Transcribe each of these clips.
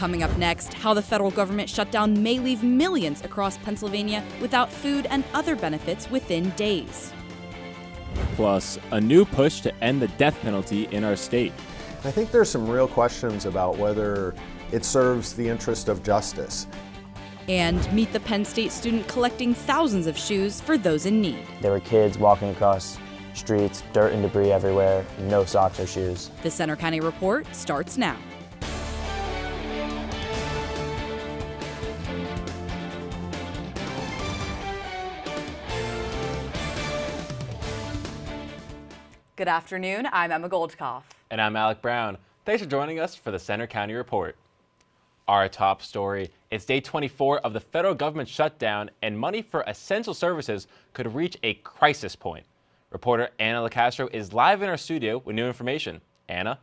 Coming up next, how the federal government shutdown may leave millions across Pennsylvania without food and other benefits within days. Plus, a new push to end the death penalty in our state. I think there's some real questions about whether it serves the interest of justice. And meet the Penn State student collecting thousands of shoes for those in need. There were kids walking across streets, dirt and debris everywhere, no socks or shoes. The Center County Report starts now. Good afternoon, I'm Emma Goldkoff. And I'm Alec Brown. Thanks for joining us for the Center County Report. Our top story, it's day 24 of the federal government shutdown, and money for essential services could reach a crisis point. Reporter Anna LaCastro is live in our studio with new information. Anna?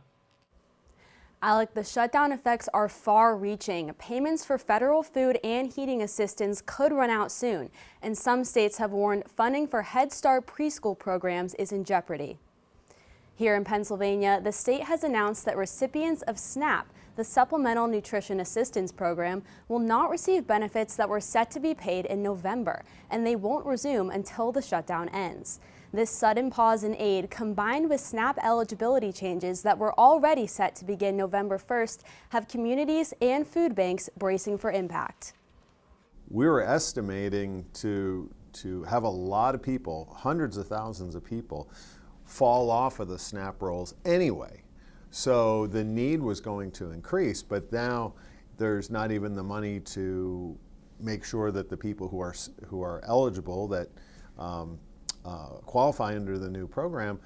Alec, the shutdown effects are far-reaching. Payments for federal food and heating assistance could run out soon, and some states have warned funding for Head Start preschool programs is in jeopardy. Here in Pennsylvania, the state has announced that recipients of SNAP, the Supplemental Nutrition Assistance Program, will not receive benefits that were set to be paid in November, and they won't resume until the shutdown ends. This sudden pause in aid, combined with SNAP eligibility changes that were already set to begin November 1st, have communities and food banks bracing for impact. We were estimating to have a lot of people, hundreds of thousands of people, fall off of the SNAP rolls anyway. So the need was going to increase, but now there's not even the money to make sure that the people who are eligible, that qualify under the new program,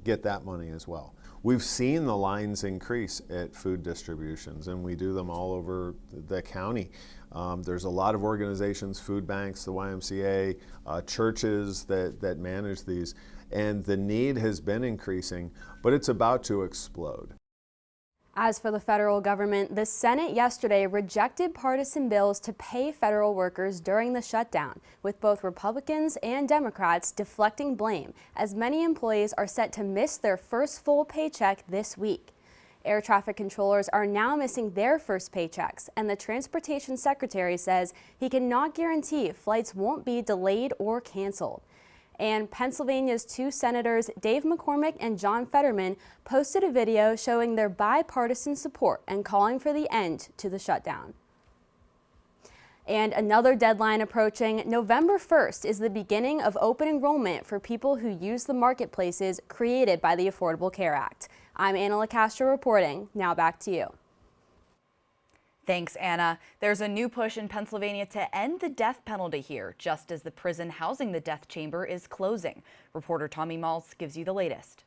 get that money as well. We've seen the lines increase at food distributions, and we do them all over the county. There's a lot of organizations, food banks, the YMCA, churches that manage these, and the need has been increasing, but it's about to explode. As for the federal government, the Senate yesterday rejected partisan bills to pay federal workers during the shutdown, with both Republicans and Democrats deflecting blame, as many employees are set to miss their first full paycheck this week. Air traffic controllers are now missing their first paychecks, and the Transportation Secretary says he cannot guarantee flights won't be delayed or canceled. And Pennsylvania's two senators, Dave McCormick and John Fetterman, posted a video showing their bipartisan support and calling for the end to the shutdown. And another deadline approaching. November 1st is the beginning of open enrollment for people who use the marketplaces created by the Affordable Care Act. I'm Anna LaCastro reporting. Now back to you. Thanks, Anna. There's a new push in Pennsylvania to end the death penalty here, just as the prison housing the death chamber is closing. Reporter Tommy Maltz gives you the latest.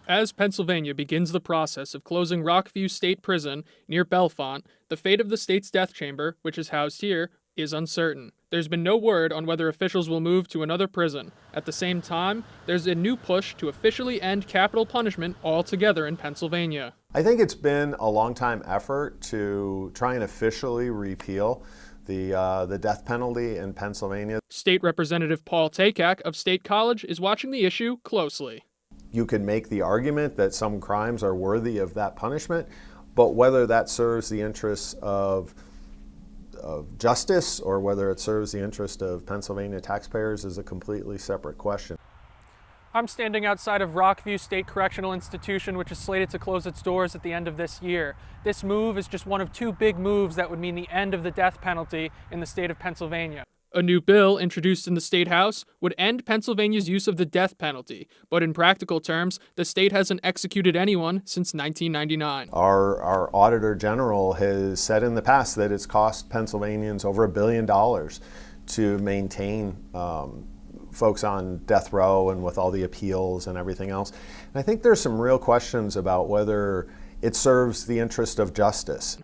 As Pennsylvania begins the process of closing Rockview State Prison near Bellefonte, the fate of the state's death chamber, which is housed here, is uncertain. There's been no word on whether officials will move to another prison. At the same time, there's a new push to officially end capital punishment altogether in Pennsylvania. I think it's been a long time effort to try and officially repeal the death penalty in Pennsylvania. State Representative Paul Takak of State College is watching the issue closely. You can make the argument that some crimes are worthy of that punishment, but whether that serves the interests of justice or whether it serves the interest of Pennsylvania taxpayers is a completely separate question. I'm standing outside of Rockview State Correctional Institution, which is slated to close its doors at the end of this year. This move is just one of two big moves that would mean the end of the death penalty in the state of Pennsylvania. A new bill introduced in the State House would end Pennsylvania's use of the death penalty, but in practical terms, the state hasn't executed anyone since 1999. Our Auditor General has said in the past that it's cost Pennsylvanians over $1 billion to maintain folks on death row and with all the appeals and everything else. And I think there's some real questions about whether it serves the interest of justice.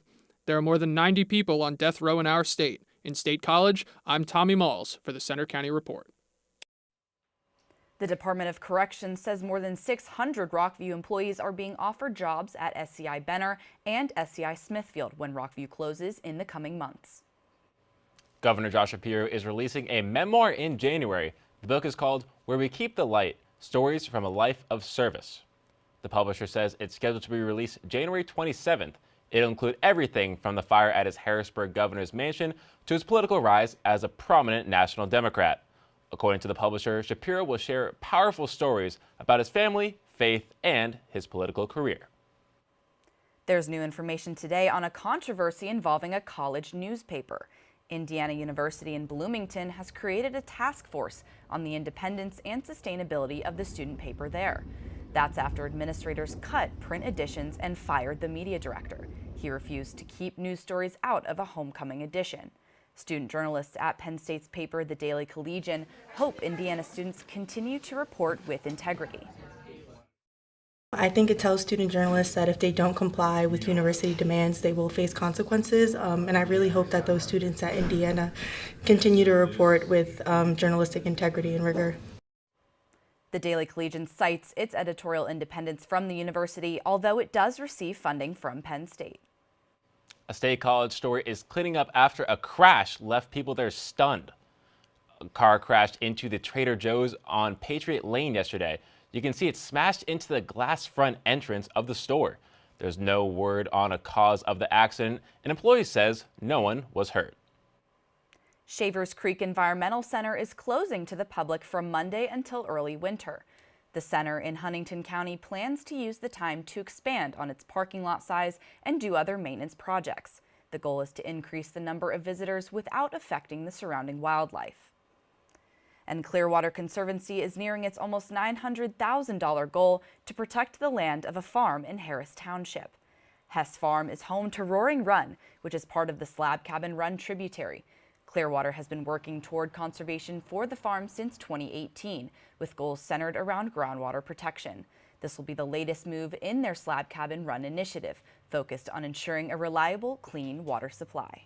There are more than 90 people on death row in our state. In State College, I'm Tommy Malls for the Center County Report. The Department of Corrections says more than 600 Rockview employees are being offered jobs at SCI Benner and SCI Smithfield when Rockview closes in the coming months. Governor Josh Shapiro is releasing a memoir in January. The book is called Where We Keep the Light, Stories from a Life of Service. The publisher says it's scheduled to be released January 27th. It'll include everything from the fire at his Harrisburg governor's mansion to his political rise as a prominent national Democrat. According to the publisher, Shapiro will share powerful stories about his family, faith, and his political career. There's new information today on a controversy involving a college newspaper. Indiana University in Bloomington has created a task force on the independence and sustainability of the student paper there. That's after administrators cut print editions and fired the media director. He refused to keep news stories out of a homecoming edition. Student journalists at Penn State's paper, The Daily Collegian, hope Indiana students continue to report with integrity. I think it tells student journalists that if they don't comply with university demands, they will face consequences. And I really hope that those students at Indiana continue to report with journalistic integrity and rigor. The Daily Collegian cites its editorial independence from the university, although it does receive funding from Penn State. A State College story is cleaning up after a crash left people there stunned. A car crashed into the Trader Joe's on Patriot Lane yesterday. You can see it smashed into the glass front entrance of the store. There's no word on a cause of the accident. An employee says no one was hurt. Shavers Creek Environmental Center is closing to the public from Monday until early winter. The center in Huntington County plans to use the time to expand on its parking lot size and do other maintenance projects. The goal is to increase the number of visitors without affecting the surrounding wildlife. And Clearwater Conservancy is nearing its almost $900,000 goal to protect the land of a farm in Harris Township. Hess Farm is home to Roaring Run, which is part of the Slab Cabin Run tributary. Clearwater has been working toward conservation for the farm since 2018, with goals centered around groundwater protection. This will be the latest move in their Slab Cabin Run initiative, focused on ensuring a reliable, clean water supply.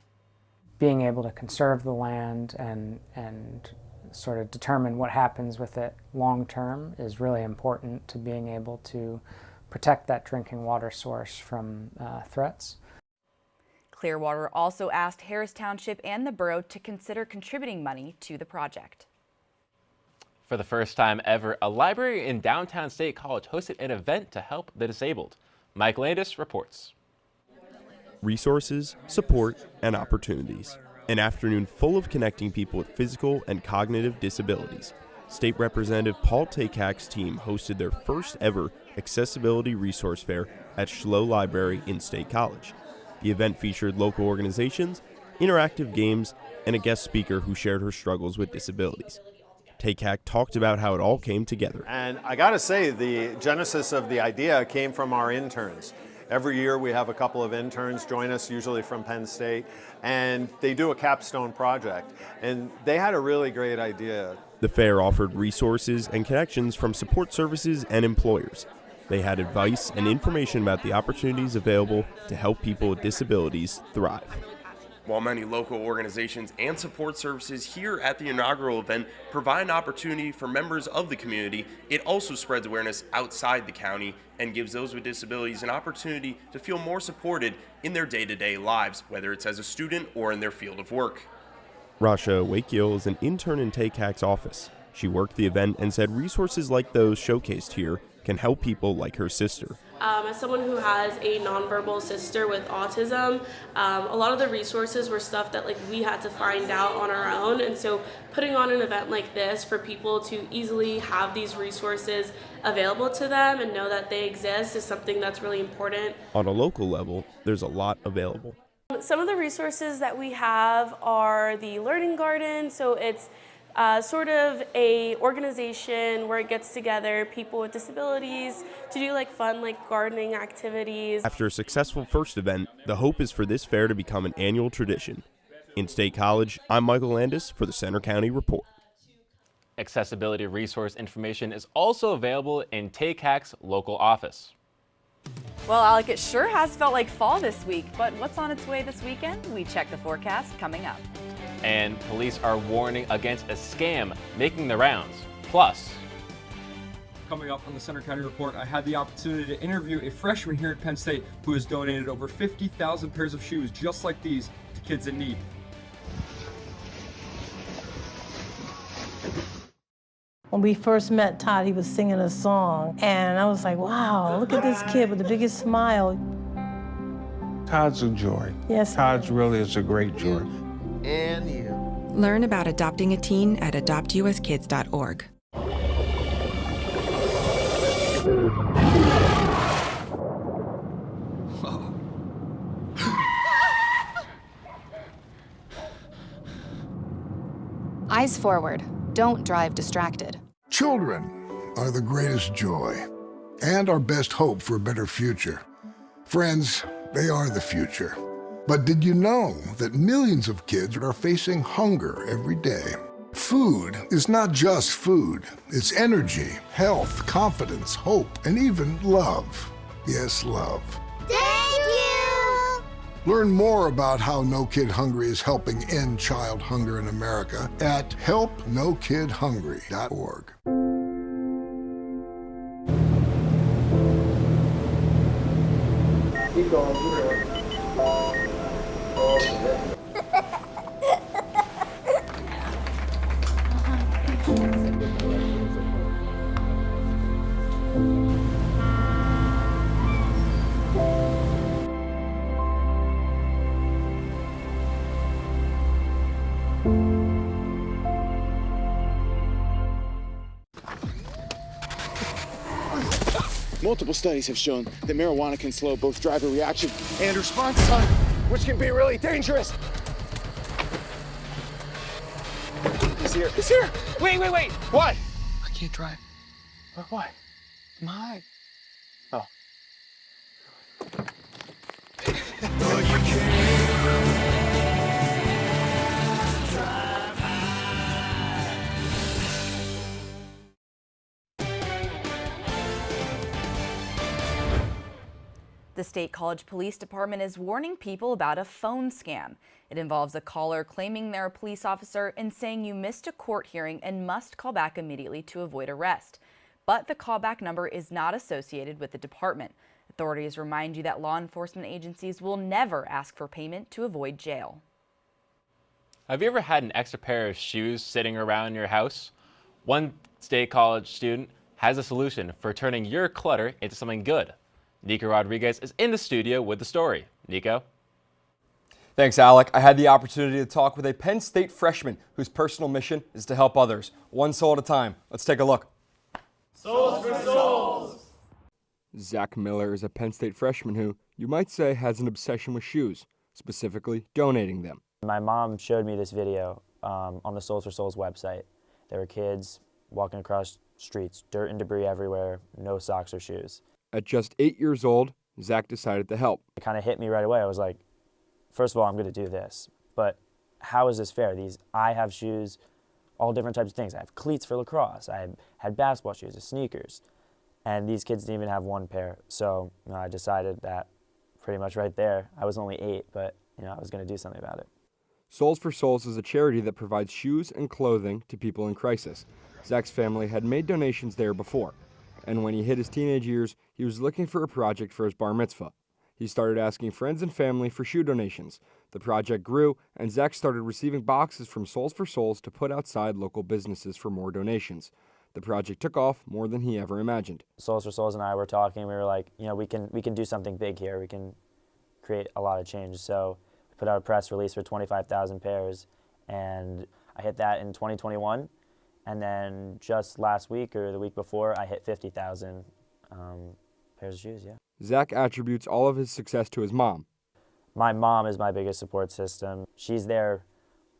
Being able to conserve the land and sort of determine what happens with it long term is really important to being able to protect that drinking water source from threats. Clearwater also asked Harris Township and the borough to consider contributing money to the project. For the first time ever, a library in downtown State College hosted an event to help the disabled. Mike Landis reports. Resources, support, and opportunities. An afternoon full of connecting people with physical and cognitive disabilities. State Representative Paul Takak's team hosted their first ever Accessibility Resource Fair at Schlow Library in State College. The event featured local organizations, interactive games, and a guest speaker who shared her struggles with disabilities. Takak talked about how it all came together. And I gotta say, the genesis of the idea came from our interns. Every year we have a couple of interns join us, usually from Penn State, and they do a capstone project. And they had a really great idea. The fair offered resources and connections from support services and employers. They had advice and information about the opportunities available to help people with disabilities thrive. While many local organizations and support services here at the inaugural event provide an opportunity for members of the community, it also spreads awareness outside the county and gives those with disabilities an opportunity to feel more supported in their day-to-day lives, whether it's as a student or in their field of work. Rasha Wakeil is an intern in Takak's office. She worked the event and said resources like those showcased here can help people like her sister. As someone who has a nonverbal sister with autism, a lot of the resources were stuff that we had to find out on our own, and so putting on an event like this for people to easily have these resources available to them and know that they exist is something that's really important. On a local level, there's a lot available. Some of the resources that we have are the Learning Garden, so it's sort of a organization where it gets together people with disabilities to do fun gardening activities. After a successful first event, the hope is for this fair to become an annual tradition. In State College, I'm Michael Landis for the Center County Report. Accessibility resource information is also available in Takak's local office. Well, Alec, it sure has felt like fall this week, but what's on its way this weekend? We check the forecast coming up. And police are warning against a scam making the rounds. Plus, coming up on the Center County Report, I had the opportunity to interview a freshman here at Penn State who has donated over 50,000 pairs of shoes just like these to kids in need. When we first met Todd, he was singing a song, and I was like, wow, look at this kid with the biggest smile. Todd's a joy. Yes. Todd's really is a great joy. And you. Learn about adopting a teen at adoptuskids.org. Eyes forward. Don't drive distracted. Children are the greatest joy and our best hope for a better future. Friends, they are the future. But did you know that millions of kids are facing hunger every day? Food is not just food. It's energy, health, confidence, hope, and even love. Yes, love. Thank you! Learn more about how No Kid Hungry is helping end child hunger in America at helpnokidhungry.org. Keep going. Multiple studies have shown that marijuana can slow both driver reaction and response time, which can be really dangerous. He's here. He's here. Wait. What? I can't drive. Why? I'm high. Oh. The State College Police Department is warning people about a phone scam. It involves a caller claiming they're a police officer and saying you missed a court hearing and must call back immediately to avoid arrest. But the callback number is not associated with the department. Authorities remind you that law enforcement agencies will never ask for payment to avoid jail. Have you ever had an extra pair of shoes sitting around your house? One State College student has a solution for turning your clutter into something good. Nico Rodriguez is in the studio with the story. Nico? Thanks, Alec. I had the opportunity to talk with a Penn State freshman whose personal mission is to help others, one soul at a time. Let's take a look. Souls for Souls! Zach Miller is a Penn State freshman who, you might say, has an obsession with shoes, specifically donating them. My mom showed me this video on the Souls for Souls website. There were kids walking across streets, dirt and debris everywhere, no socks or shoes. At just 8 years old, Zach decided to help. It kind of hit me right away. I was like, first of all, I'm going to do this, but how is this fair? I have shoes, all different types of things. I have cleats for lacrosse. I had basketball shoes, sneakers, and these kids didn't even have one pair. So I decided that pretty much right there. I was only 8, but I was going to do something about it. Souls for Souls is a charity that provides shoes and clothing to people in crisis. Zach's family had made donations there before, and when he hit his teenage years, he was looking for a project for his bar mitzvah. He started asking friends and family for shoe donations. The project grew, and Zach started receiving boxes from Souls for Souls to put outside local businesses for more donations. The project took off more than he ever imagined. Souls for Souls and I were talking. We were like, we can do something big here. We can create a lot of change. So we put out a press release for 25,000 pairs, and I hit that in 2021. And then just last week or the week before, I hit 50,000 pairs of shoes, yeah. Zach attributes all of his success to his mom. My mom is my biggest support system. She's there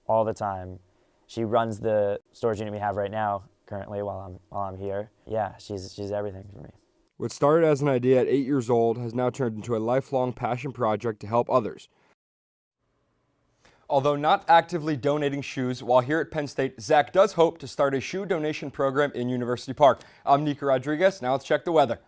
all the time. She runs the storage unit we have right now, currently, while I'm here. Yeah, she's everything for me. What started as an idea at 8 years old has now turned into a lifelong passion project to help others. Although not actively donating shoes while here at Penn State, Zach does hope to start a shoe donation program in University Park. I'm Nico Rodriguez. Now let's check the weather.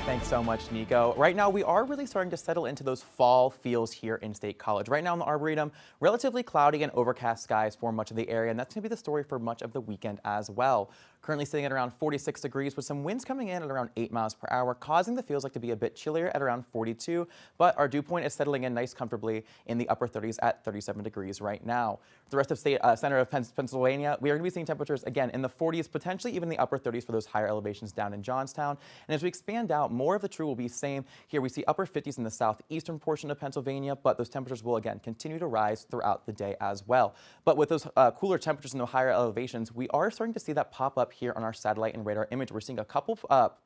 Thank Thanks so much, Nico. Right now, we are really starting to settle into those fall feels here in State College. Right now in the Arboretum, relatively cloudy and overcast skies for much of the area, and that's going to be the story for much of the weekend as well. Currently sitting at around 46 degrees with some winds coming in at around 8 miles per hour, causing the feels like to be a bit chillier at around 42, but our dew point is settling in nice comfortably in the upper 30s at 37 degrees right now. For the rest of state center of Pennsylvania, we are going to be seeing temperatures again in the 40s, potentially even the upper 30s for those higher elevations down in Johnstown. And as we expand out, more of the true will be same. Here we see upper 50s in the southeastern portion of Pennsylvania, but those temperatures will again continue to rise throughout the day as well. But with those cooler temperatures in the higher elevations, we are starting to see that pop up here on our satellite and radar image. We're seeing a couple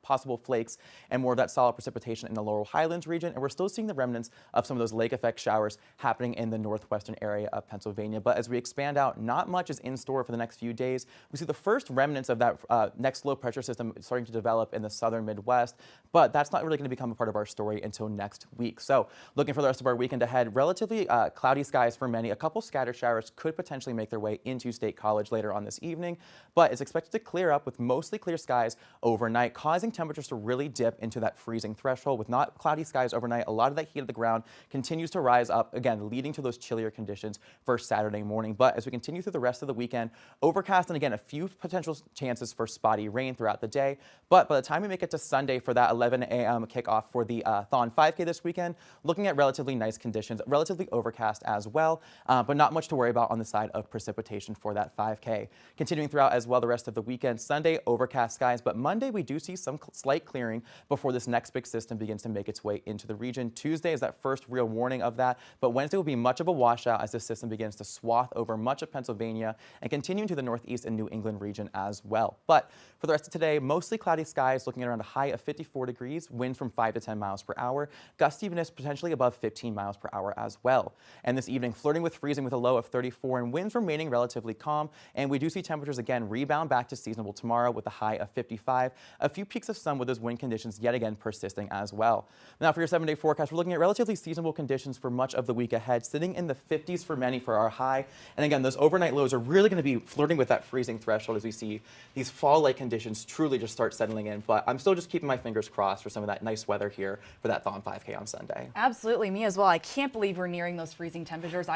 possible flakes and more of that solid precipitation in the Laurel Highlands region, and we're still seeing the remnants of some of those lake effect showers happening in the northwestern area of Pennsylvania. But as we expand out, not much is in store for the next few days. We see the first remnants of that next low pressure system starting to develop in the southern Midwest, but that's not really going to become a part of our story until next week. So looking for the rest of our weekend ahead, relatively cloudy skies for many. A couple scattered showers could potentially make their way into State College later on this evening, but it's expected to clear up with mostly clear skies overnight, causing temperatures to really dip into that freezing threshold. With not cloudy skies overnight, a lot of that heat of the ground continues to rise up, again, leading to those chillier conditions for Saturday morning. But as we continue through the rest of the weekend, overcast and again, a few potential chances for spotty rain throughout the day. But by the time we make it to Sunday for that 11 a.m. kickoff for the Thon 5K this weekend, looking at relatively nice conditions, relatively overcast as well, but not much to worry about on the side of precipitation for that 5K. Continuing throughout as well the rest of the weekend, Sunday, overcast skies, but Monday we do see some slight clearing before this next big system begins to make its way into the region. Tuesday is that first real warning of that, but Wednesday will be much of a washout as this system begins to swath over much of Pennsylvania and continue to the northeast and New England region as well. But for the rest of today, mostly cloudy skies, looking at around a high of 54 degrees, wind from 5 to 10 miles per hour, gustiness potentially above 15 miles per hour as well. And this evening, flirting with freezing with a low of 34 and winds remaining relatively calm. And we do see temperatures again rebound back to seasonable tomorrow with a high of 55. A few peaks of sun with those wind conditions yet again persisting as well. Now for your 7-day forecast, we're looking at relatively seasonable conditions for much of the week ahead, sitting in the 50s for many for our high. And again, those overnight lows are really going to be flirting with that freezing threshold as we see these fall-like conditions truly just start settling in. But I'm still just keeping my fingers crossed for some of that nice weather here for that Thon 5K on Sunday. Absolutely, me as well. I can't believe we're nearing those freezing temperatures.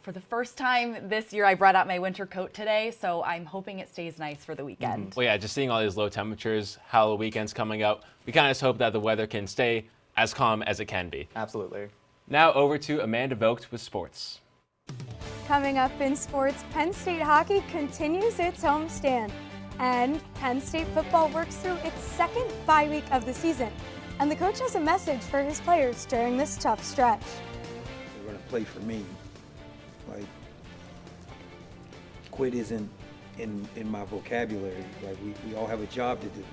For the first time this year, I brought out my winter coat today, so I'm hoping it stays nice for the weekend. Well, yeah, just seeing all these low temperatures, how the weekend's coming up, we kind of just hope that the weather can stay as calm as it can be. Absolutely. Now over to Amanda Vogt with sports. Coming up in sports, Penn State hockey continues its homestand, and Penn State football works through its second bye week of the season. And the coach has a message for his players during this tough stretch. They're going to play for me. Like, quit isn't in my vocabulary. Like, we all have a job to do.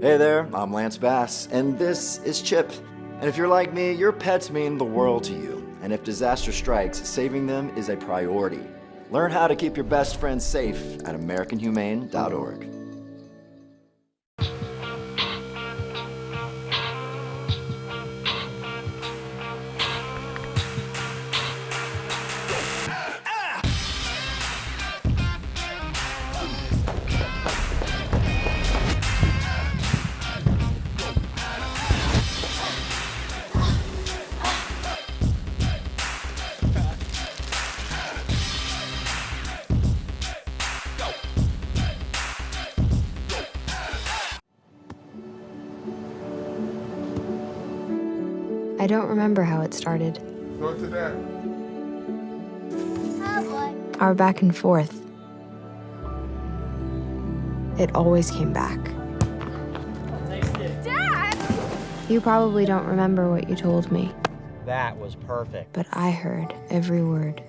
Hey there, I'm Lance Bass, and this is Chip. And if you're like me, your pets mean the world to you. And if disaster strikes, saving them is a priority. Learn how to keep your best friends safe at AmericanHumane.org. I don't remember how it started. Go to that. Our back and forth. It always came back. Dad! You probably don't remember what you told me, That was perfect. but I heard every word.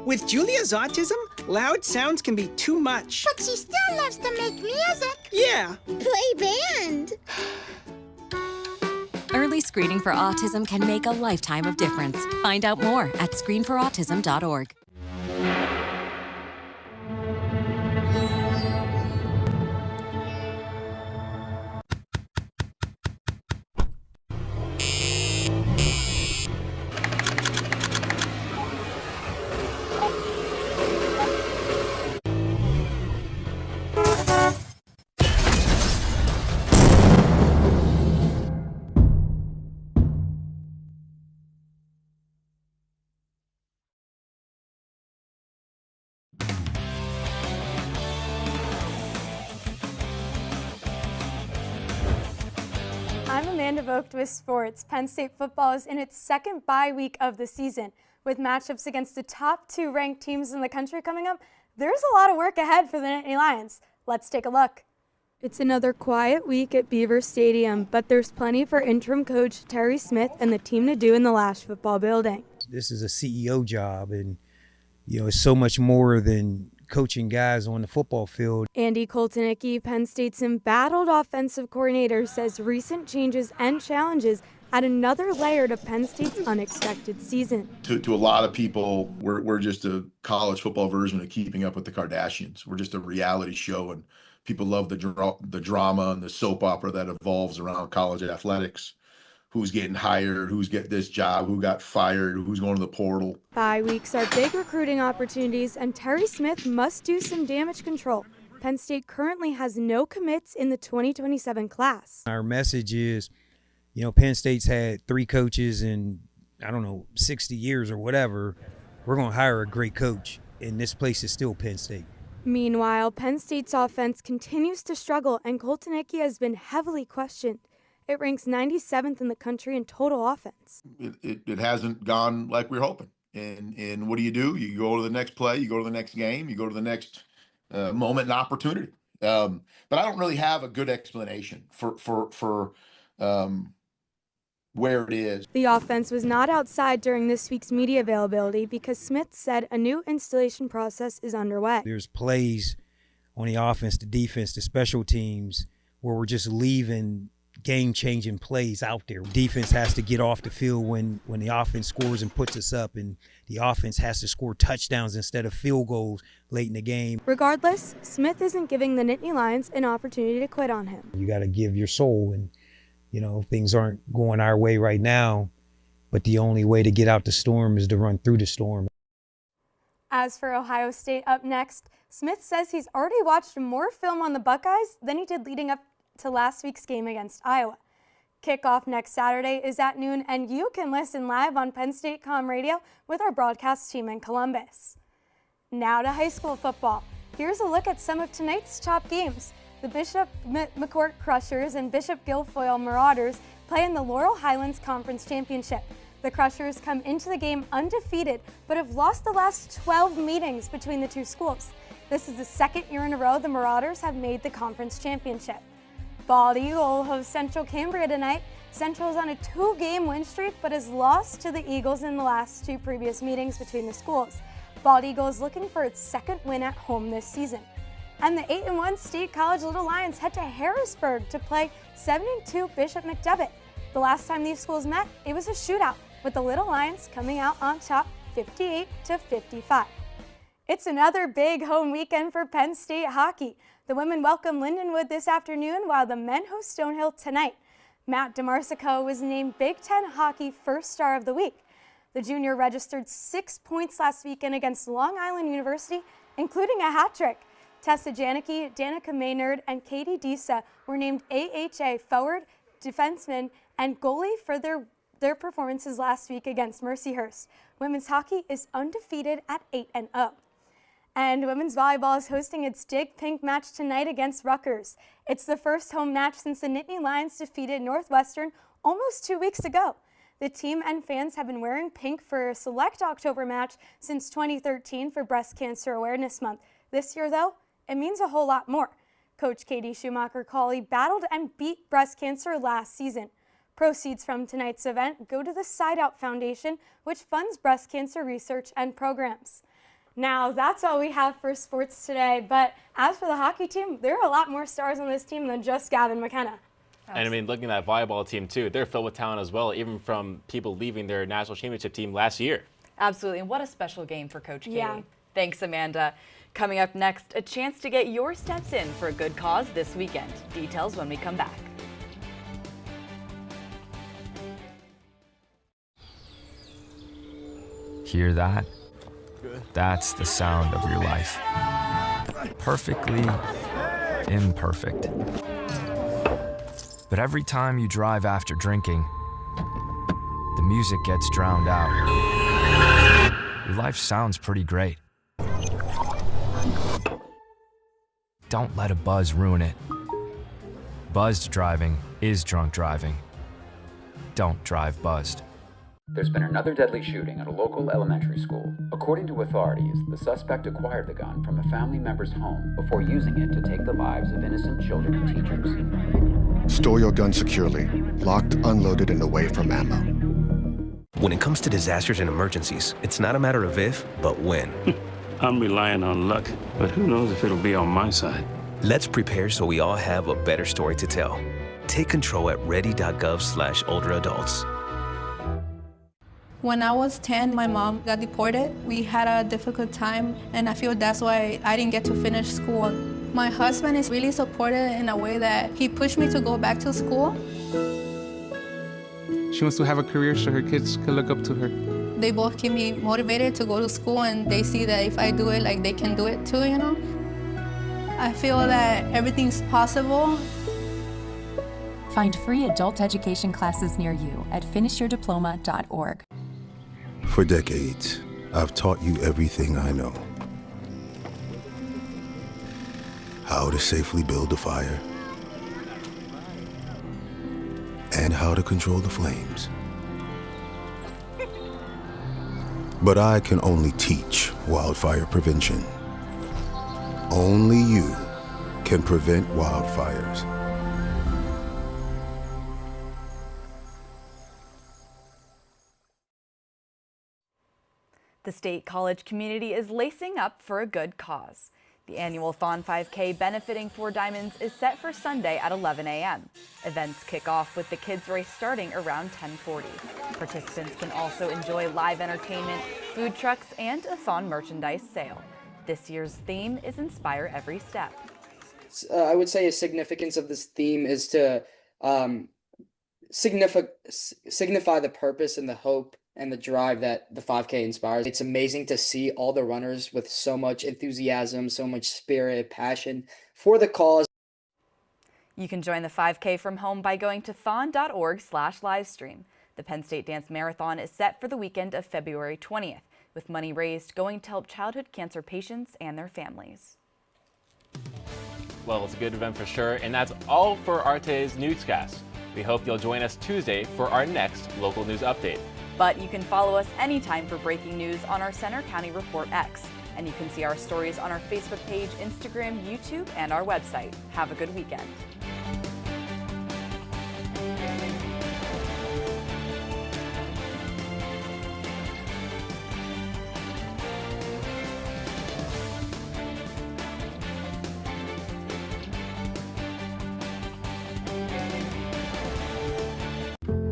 With Julia's autism, loud sounds can be too much. But she still loves to make music. Yeah. Play band. Early screening for autism can make a lifetime of difference. Find out more at screenforautism.org. I'm Amanda Vogt with sports. Penn State football is in its second bye week of the season. With matchups against the top 2 ranked teams in the country coming up, there's a lot of work ahead for the Nittany Lions. Let's take a look. It's another quiet week at Beaver Stadium, but there's plenty for interim coach Terry Smith and the team to do in the Lash football building. This is a CEO job, and it's so much more than coaching guys on the football field. Andy Koltanicki, Penn State's embattled offensive coordinator, says recent changes and challenges add another layer to Penn State's unexpected season. To a lot of people, we're just a college football version of Keeping Up with the Kardashians. We're just a reality show, and people love the drama and the soap opera that evolves around college athletics. Who's getting hired, who's getting this job, who got fired, who's going to the portal. Bye weeks are big recruiting opportunities, and Terry Smith must do some damage control. Penn State currently has no commits in the 2027 class. Our message is, Penn State's had 3 coaches in, 60 years or whatever. We're going to hire a great coach, and this place is still Penn State. Meanwhile, Penn State's offense continues to struggle, and Koltanicki has been heavily questioned. It ranks 97th in the country in total offense. It hasn't gone like we were hoping. And what do? You go to the next play, you go to the next game, you go to the next moment and opportunity. But I don't really have a good explanation for where it is. The offense was not outside during this week's media availability because Smith said a new installation process is underway. There's plays on the offense, the defense, the special teams where we're just leaving game-changing plays out there. Defense has to get off the field when the offense scores and puts us up, and the offense has to score touchdowns instead of field goals late in the game. Regardless, Smith isn't giving the Nittany Lions an opportunity to quit on him. You got to give your soul, and things aren't going our way right now, but the only way to get out the storm is to run through the storm. As for Ohio State up next, Smith says he's already watched more film on the Buckeyes than he did leading up to last week's game against Iowa. Kickoff next Saturday is at noon, and you can listen live on Penn State Com Radio with our broadcast team in Columbus. Now to high school football. Here's a look at some of tonight's top games. The Bishop McCourt Crushers and Bishop Guilfoyle Marauders play in the Laurel Highlands Conference Championship. The Crushers come into the game undefeated, but have lost the last 12 meetings between the two schools. This is the second year in a row the Marauders have made the conference championship. Bald Eagle hosts Central Cambria tonight. Central is on a 2-game win streak, but has lost to the Eagles in the last 2 previous meetings between the schools. Bald Eagle is looking for its second win at home this season. And the 8-1 State College Little Lions head to Harrisburg to play 7-2 Bishop McDevitt. The last time these schools met, it was a shootout, with the Little Lions coming out on top 58-55. It's another big home weekend for Penn State hockey. The women welcome Lindenwood this afternoon, while the men host Stonehill tonight. Matt DeMarsico was named Big Ten Hockey First Star of the Week. The junior registered 6 points last weekend against Long Island University, including a hat trick. Tessa Janicki, Danica Maynard, and Katie Disa were named AHA forward, defenseman, and goalie for their performances last week against Mercyhurst. Women's hockey is undefeated at 8-0. And women's volleyball is hosting its Dig Pink match tonight against Rutgers. It's the first home match since the Nittany Lions defeated Northwestern almost 2 weeks ago. The team and fans have been wearing pink for a select October match since 2013 for Breast Cancer Awareness Month. This year, though, it means a whole lot more. Coach Katie Schumacher-Cawley battled and beat breast cancer last season. Proceeds from tonight's event go to the Side Out Foundation, which funds breast cancer research and programs. Now, that's all we have for sports today, but as for the hockey team, there are a lot more stars on this team than just Gavin McKenna. And I mean, looking at that volleyball team too, they're filled with talent as well, even from people leaving their national championship team last year. Absolutely, and what a special game for Coach Katie. Yeah. Thanks, Amanda. Coming up next, a chance to get your steps in for a good cause this weekend. Details when we come back. Hear that? That's the sound of your life. Perfectly imperfect. But every time you drive after drinking, the music gets drowned out. Your life sounds pretty great. Don't let a buzz ruin it. Buzzed driving is drunk driving. don't drive buzzed. There's been another deadly shooting at a local elementary school. According to authorities, the suspect acquired the gun from a family member's home before using it to take the lives of innocent children and teachers. Store your gun securely, locked, unloaded, and away from ammo. When it comes to disasters and emergencies, it's not a matter of if, but when. I'm relying on luck, but who knows if it'll be on my side. Let's prepare so we all have a better story to tell. Take control at ready.gov/olderadults. When I was 10, my mom got deported. We had a difficult time, and I feel that's why I didn't get to finish school. My husband is really supportive in a way that he pushed me to go back to school. She wants to have a career so her kids can look up to her. They both keep me motivated to go to school, and they see that if I do it, like, they can do it too, you know? I feel that everything's possible. Find free adult education classes near you at finishyourdiploma.org. For decades, I've taught you everything I know. How to safely build a fire, and how to control the flames. But I can only teach wildfire prevention. Only you can prevent wildfires. The State College community is lacing up for a good cause. The annual Thon 5K benefiting Four Diamonds is set for Sunday at 11 a.m. Events kick off with the kids race starting around 10:40. Participants can also enjoy live entertainment, food trucks, and a Thon merchandise sale. This year's theme is Inspire Every Step. I would say a significance of this theme is to signify the purpose and the hope and the drive that the 5K inspires. It's amazing to see all the runners with so much enthusiasm, so much spirit, passion for the cause. You can join the 5K from home by going to thon.org/livestream. The Penn State Dance Marathon is set for the weekend of February 20th, with money raised going to help childhood cancer patients and their families. Well, it's a good event for sure, and that's all for our today's newscast. We hope you'll join us Tuesday for our next local news update. But you can follow us anytime for breaking news on our Center County Report X. And you can see our stories on our Facebook page, Instagram, YouTube, and our website. Have a good weekend.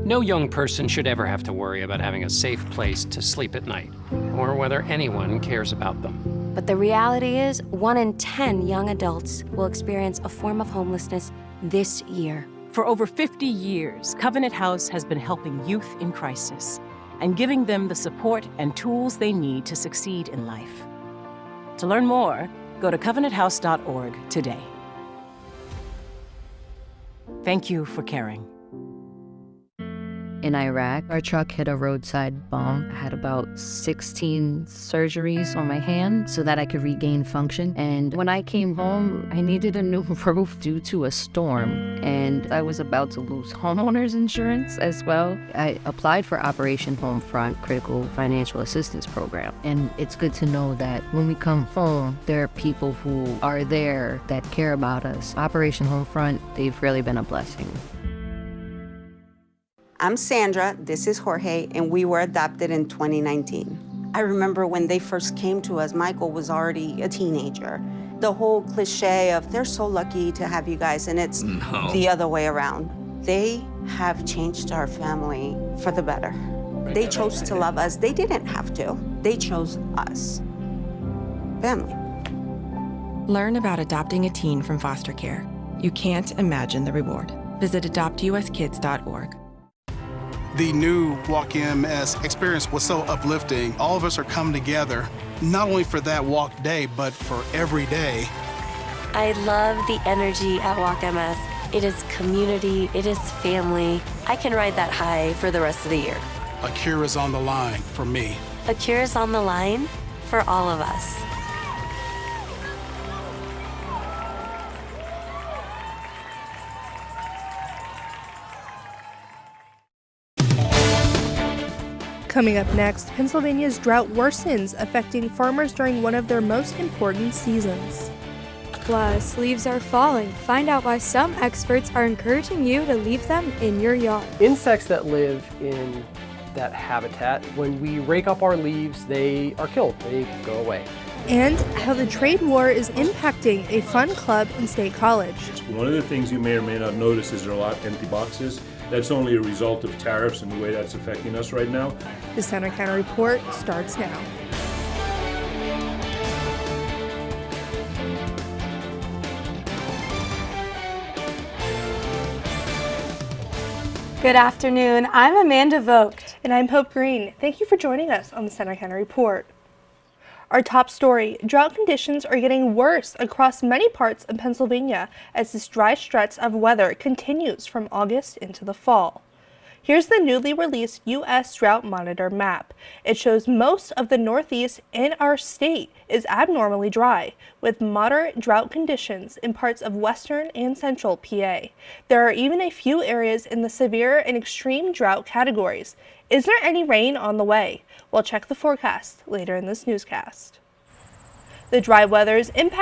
No young person should ever have to worry about having a safe place to sleep at night, or whether anyone cares about them. But the reality is, 1 in 10 young adults will experience a form of homelessness this year. For over 50 years, Covenant House has been helping youth in crisis and giving them the support and tools they need to succeed in life. To learn more, go to covenanthouse.org today. Thank you for caring. In Iraq, our truck hit a roadside bomb. I had about 16 surgeries on my hand so that I could regain function. And when I came home, I needed a new roof due to a storm. And I was about to lose homeowners insurance as well. I applied for Operation Homefront Critical Financial Assistance Program. And it's good to know that when we come home, there are people who are there that care about us. Operation Homefront, they've really been a blessing. I'm Sandra, this is Jorge, and we were adopted in 2019. I remember when they first came to us, Michael was already a teenager. The whole cliche of, they're so lucky to have you guys, and it's the other way around. They have changed our family for the better. They chose to love us. They didn't have to. They chose us. Family. Learn about adopting a teen from foster care. You can't imagine the reward. Visit adoptuskids.org. The new Walk EMS experience was so uplifting. All of us are coming together, not only for that walk day, but for every day. I love the energy at Walk MS. It is community, it is family. I can ride that high for the rest of the year. A cure is on the line for me. A cure is on the line for all of us. Coming up next, Pennsylvania's drought worsens, affecting farmers during one of their most important seasons. Plus, leaves are falling. Find out why some experts are encouraging you to leave them in your yard. Insects that live in that habitat, when we rake up our leaves, they are killed. They go away. And how the trade war is impacting a fun club in State College. One of the things you may or may not notice is there are a lot of empty boxes. That's only a result of tariffs and the way that's affecting us right now. The Center County Report starts now. Good afternoon. I'm Amanda Vogt. And I'm Hope Green. Thank you for joining us on the Center County Report. Our top story, drought conditions are getting worse across many parts of Pennsylvania as this dry stretch of weather continues from August into the fall. Here's the newly released U.S. Drought Monitor map. It shows most of the Northeast in our state is abnormally dry, with moderate drought conditions in parts of western and central PA. There are even a few areas in the severe and extreme drought categories. Is there any rain on the way? We'll check the forecast later in this newscast. The dry weather's impact